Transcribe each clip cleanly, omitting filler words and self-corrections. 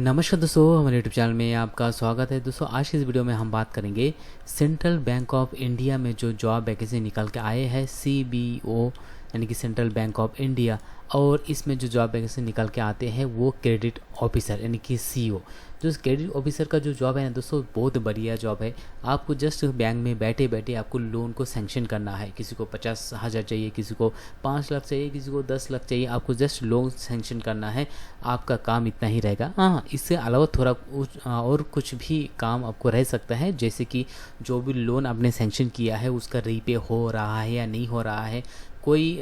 नमस्कार दोस्तों, हमारे यूट्यूब चैनल में आपका स्वागत है। दोस्तों आज की इस वीडियो में हम बात करेंगे सेंट्रल बैंक ऑफ इंडिया में जो जॉब वैकेंसी निकल के आए हैं CBO यानी कि सेंट्रल बैंक ऑफ इंडिया, और इसमें जो जॉब वैकेंसी निकल के आते हैं वो क्रेडिट ऑफिसर यानी कि CO। जो क्रेडिट ऑफिसर का जो जॉब है ना दोस्तों, बहुत बढ़िया जॉब है। आपको जस्ट बैंक में बैठे बैठे आपको लोन को सैंक्शन करना है। किसी को 50,000 चाहिए, किसी को 5 लाख चाहिए, किसी को 10 लाख चाहिए, आपको जस्ट लोन सैंक्शन करना है। आपका काम इतना ही रहेगा। हाँ, इससे अलावा थोड़ा और कुछ भी काम आपको रह सकता है, जैसे कि जो भी लोन आपने सैंक्शन किया है उसका रीपे हो रहा है या नहीं हो रहा है। कोई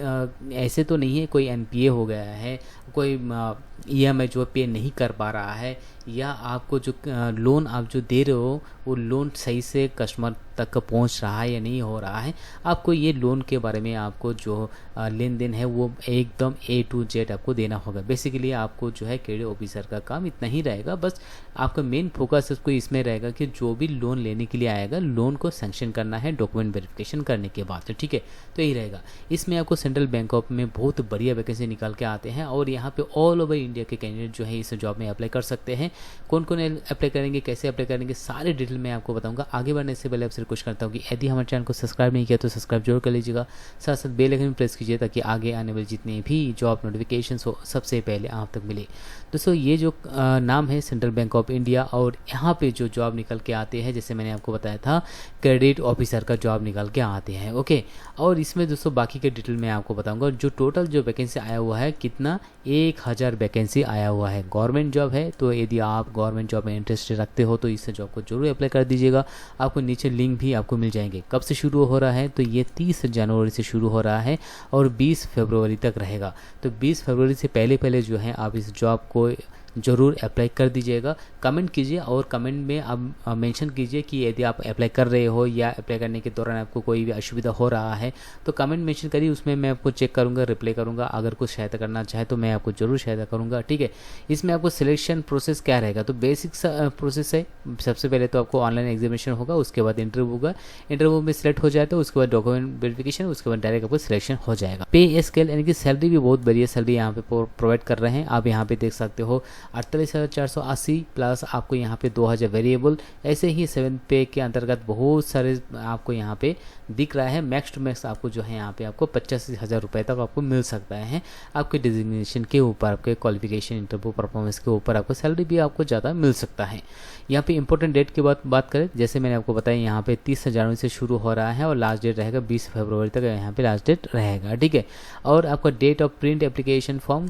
ऐसे तो नहीं है कोई NPA हो गया है, कोई EMI जो पे नहीं कर पा रहा है, या आपको जो लोन आप जो दे रहे हो वो लोन सही से कस्टमर तक पहुंच रहा है या नहीं हो रहा है। आपको ये लोन के बारे में आपको जो लेन देन है वो एकदम A to Z आपको देना होगा। बेसिकली आपको जो है क्रेडिट ऑफिसर का काम इतना ही रहेगा। बस आपका मेन फोकस इसको इसमें रहेगा कि जो भी लोन लेने के लिए आएगा लोन को सैंक्शन करना है डॉक्यूमेंट वेरिफिकेशन करने के बाद। तो ठीक है, तो यही रहेगा। इसमें आपको सेंट्रल बैंक ऑफ में बहुत बढ़िया वैकेंसी निकाल के आते हैं, और यहाँ पे ऑल ओवर इंडिया के कैंडिडेट जो है इस जॉब में अप्लाई कर सकते हैं। कौन कौन अप्लाई करेंगे, कैसे अप्लाई करेंगे, सारे डिटेल मैं आपको बताऊंगा। आगे बढ़ने से पहले आपसे रिक्वेस्ट करता हूँ कि यदि हमारे चैनल को सब्सक्राइब नहीं किया तो सब्सक्राइब जरूर कर लीजिएगा, साथ साथ बेल आइकन प्रेस कीजिए ताकि आगे आने वाले जितने भी जॉब नोटिफिकेशन हो सबसे पहले आप तक मिले। दोस्तों ये जो नाम है सेंट्रल बैंक ऑफ इंडिया, और यहाँ पे जो जॉब निकल के आते हैं जैसे मैंने आपको बताया था क्रेडिट ऑफिसर का जॉब निकल के आते हैं। ओके, और इसमें दोस्तों बाकी के डिटेल मैं आपको बताऊंगा। जो टोटल जो वैकेंसी आया हुआ है कितना, 1000 वैकेंसी आया हुआ है। गवर्नमेंट जॉब है, तो यदि आप गवर्नमेंट जॉब में इंटरेस्ट रखते हो तो इस जॉब को जरूर अप्लाई कर दीजिएगा। आपको नीचे लिंक भी आपको मिल जाएंगे। कब से शुरू हो रहा है, तो ये 30 जनवरी से शुरू हो रहा है और 20 फरवरी तक रहेगा। तो 20 फरवरी से पहले पहले जो है आप इस जॉब को ज़रूर अप्लाई कर दीजिएगा। कमेंट कीजिए और कमेंट में आप मेंशन कीजिए कि यदि आप अप्लाई कर रहे हो या अप्लाई करने के दौरान आपको कोई भी असुविधा हो रहा है तो कमेंट मेंशन करिए, उसमें मैं आपको चेक करूंगा, रिप्लाई करूंगा। अगर कुछ सहायता करना चाहे तो मैं आपको ज़रूर सहायता करूंगा। ठीक है, इसमें आपको सिलेक्शन प्रोसेस क्या रहेगा, तो बेसिक प्रोसेस है। सबसे पहले तो आपको ऑनलाइन एग्जामिनेशन होगा, उसके बाद इंटरव्यू होगा। इंटरव्यू में सिलेक्ट हो जाए तो उसके बाद डॉक्यूमेंट वेरिफिकेशन, उसके बाद डायरेक्ट आपको सिलेक्शन हो जाएगा। पे स्केल यानी कि सैलरी भी बहुत बढ़िया सैलरी यहाँ पे प्रोवाइड कर रहे हैं। आप यहाँ पे देख सकते हो 48,480 प्लस आपको यहाँ पे 2000 वेरिएबल। ऐसे ही 7 पे के अंतर्गत बहुत सारे आपको यहाँ पे दिख रहा है। मैक्स टू मैक्स आपको जो है यहाँ पे आपको 85,000 रुपये तक आपको मिल सकता है। आपके डिजिग्नेशन के ऊपर, आपके क्वालिफिकेशन, इंटरव्यू परफॉर्मेंस के ऊपर आपको सैलरी भी आपको ज़्यादा मिल सकता है। यहाँ पे इंपॉर्टेंट डेट की बात करें, जैसे मैंने आपको बताया यहाँ पे 30 जनवरी से शुरू हो रहा है और लास्ट डेट रहेगा 20 फरवरी तक यहाँ पे लास्ट डेट रहेगा। ठीक है, और आपका date of print application form,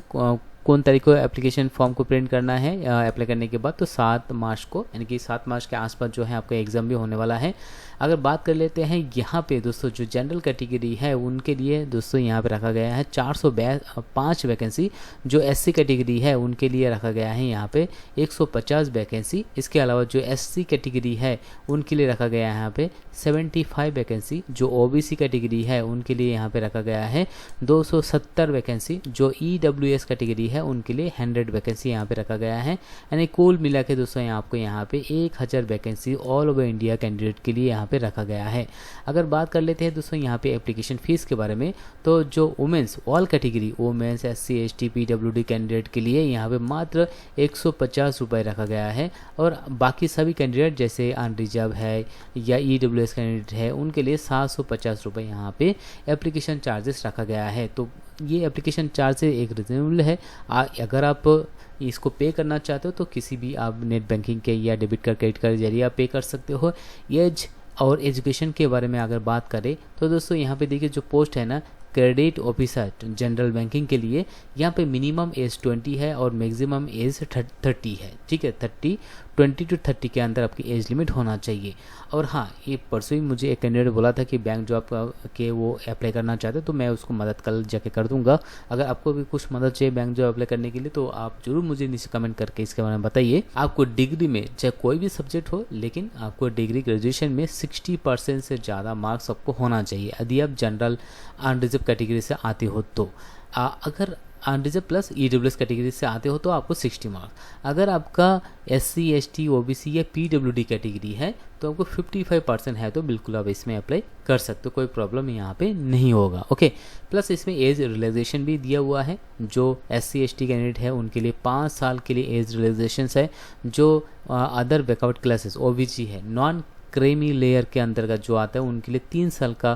कौन तारीख को एप्लीकेशन फॉर्म को प्रिंट करना है अप्लाई करने के बाद, तो 7 मार्च को, यानी कि 7 मार्च के आसपास जो है आपका एग्ज़ाम भी होने वाला है। अगर बात कर लेते हैं यहाँ पे दोस्तों, जो जनरल कैटेगरी है उनके लिए दोस्तों यहाँ पे रखा गया है 405 वैकेंसी। जो SC कैटेगरी है उनके लिए रखा गया है यहाँ पे 150 वैकेंसी। इसके अलावा जो SC कैटेगरी है उनके लिए रखा गया है यहाँ पे 75 वैकेंसी। जो OBC कैटेगरी है उनके लिए यहाँ पे रखा गया है 270 वैकेंसी। जो EWS कैटेगरी है उनके लिए 100 वैकेंसी यहाँ पे रखा गया है। यानी कुल मिला के दोस्तों आपको यहाँ पे 1000 vacancy all over India candidate के लिए यहाँ पे रखा गया है। अगर बात कर लेते हैं दोस्तों यहाँ पे एप्लीकेशन फीस के बारे में, तो जो women's all category, women's SC ST PWD candidate के लिए यहाँ पे मात्र 150 रुपये रखा गया है। और बाकी सभी कैंडिडेट जैसे अनरिजर्व है या EWS कैंडिडेट है उनके लिए 750 रुपये यहाँ पे एप्लीकेशन चार्जेस रखा गया है। तो ये एप्लीकेशन चार्ज एक रिजनेबल है। अगर आप इसको पे करना चाहते हो तो किसी भी आप नेट बैंकिंग के या डेबिट कार्ड, क्रेडिट कार्ड के जरिए आप पे कर सकते हो। एज और एजुकेशन के बारे में अगर बात करें तो दोस्तों यहाँ पे देखिए जो पोस्ट है ना क्रेडिट ऑफिसर जनरल बैंकिंग के लिए, यहाँ पे मिनिमम एज 20 है और मैक्सिमम एज 30 है। ठीक है, 20 to 30 के अंदर आपकी एज लिमिट होना चाहिए। और हाँ, ये परसों ही मुझे एक कैंडिडेट बोला था कि बैंक जॉब के वो अप्लाई करना चाहते, तो मैं उसको मदद कल जाके कर दूंगा। अगर आपको भी कुछ मदद चाहिए बैंक जॉब अप्लाई करने के लिए तो आप जरूर मुझे नीचे कमेंट करके इसके बारे में बताइए। आपको डिग्री में चाहे कोई भी सब्जेक्ट हो, लेकिन आपको डिग्री ग्रेजुएशन में 60% से ज़्यादा मार्क्स आपको होना चाहिए यदि आप जनरल अनरिजर्व कैटेगरी से आते हो तो। अगर अनरिजर्व प्लस EWS कैटेगरी से आते हो तो आपको 60 मार्क्स। अगर आपका SC ST OBC या PWD कैटेगरी है तो आपको 55% है तो बिल्कुल आप इसमें अप्लाई कर सकते हो, कोई प्रॉब्लम यहाँ पे नहीं होगा। ओके, प्लस इसमें एज रिलैक्सेशन भी दिया हुआ है। जो SC ST कैंडिडेट है उनके लिए 5 साल के लिए एज रिलैक्सेशन है। जो अदर बैकआउट क्लासेस OBC है, नॉन क्रीमी लेयर के अंतर्गत जो आता है उनके लिए 3 साल का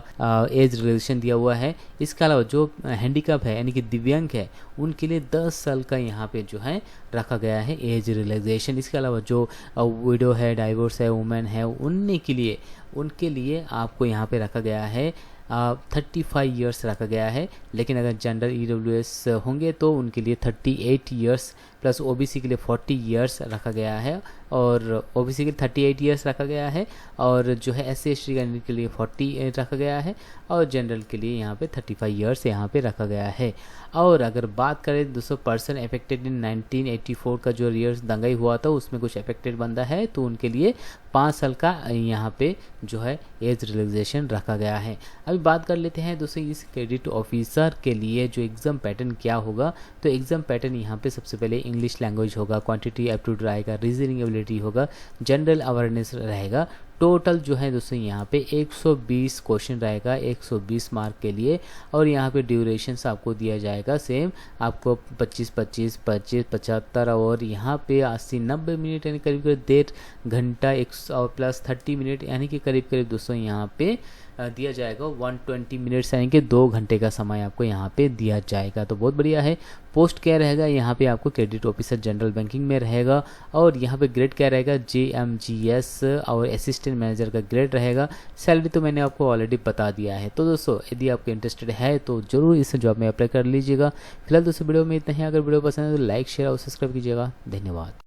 एज रिलेक्सेशन दिया हुआ है। इसके अलावा जो हैंडीकैप है यानी कि दिव्यांग है उनके लिए 10 साल का यहाँ पे जो है रखा गया है एज रिलैक्सेशन। इसके अलावा जो विडो है, डाइवोर्स है, वुमेन है, उनके लिए आपको यहाँ पे रखा गया है 35 ईयर्स रखा गया है। लेकिन अगर जनरल EWS होंगे तो उनके लिए 38 ईयर्स प्लस OBC के लिए 40 ईयर्स रखा गया है, और OBC के लिए 38 ईयर्स रखा गया है, और जो है SC ST कैंडिडेट के लिए 40 रखा गया है, और जनरल के लिए यहाँ पे 35 ईयर्स यहाँ पे रखा गया है। और अगर बात करें 200% अफेक्टेड इन 1984 का जो रियर्स दंगाई हुआ था उसमें कुछ अफेक्टेड बंदा है तो उनके लिए 5 साल का यहाँ पे जो है एज रिलैक्सेशन रखा गया है। अभी बात कर लेते हैं दोस्तों इस क्रेडिट ऑफिसर के लिए जो एग्ज़ाम पैटर्न क्या होगा। तो एग्ज़ाम पैटर्न यहाँ पे सबसे पहले इंग्लिश लैंग्वेज होगा, क्वांटिटी एप्टीट्यूड रहेगा, रीजनिंग एबिलिटी होगा, जनरल अवेयरनेस रहेगा। टोटल जो है दोस्तों यहाँ पे 120 क्वेश्चन रहेगा 120 मार्क के लिए, और यहाँ पे ड्यूरेशन आपको दिया जाएगा सेम आपको 25, 25, 25, 75 और यहाँ पे 80, 90 मिनट यानी करीब करीब 1.5 घंटा और प्लस 30 मिनट यानी कि करीब करीब दोस्तों यहाँ पे दिया जाएगा 120 मिनट्स यानी कि 2 घंटे का समय आपको यहाँ पे दिया जाएगा। तो बहुत बढ़िया है। पोस्ट क्या रहेगा यहाँ पे आपको क्रेडिट ऑफिसर जनरल बैंकिंग में रहेगा, और यहाँ पे ग्रेड क्या रहेगा JMGS और असिस्टेंट मैनेजर का ग्रेड रहेगा। सैलरी तो मैंने आपको ऑलरेडी बता दिया है। तो दोस्तों यदि आपको इंटरेस्टेड है तो जरूर इस जॉब में अप्लाई कर लीजिएगा। फिलहाल दोस्तों वीडियो में इतना ही। अगर वीडियो पसंद है तो लाइक शेयर और सब्सक्राइब कीजिएगा। धन्यवाद।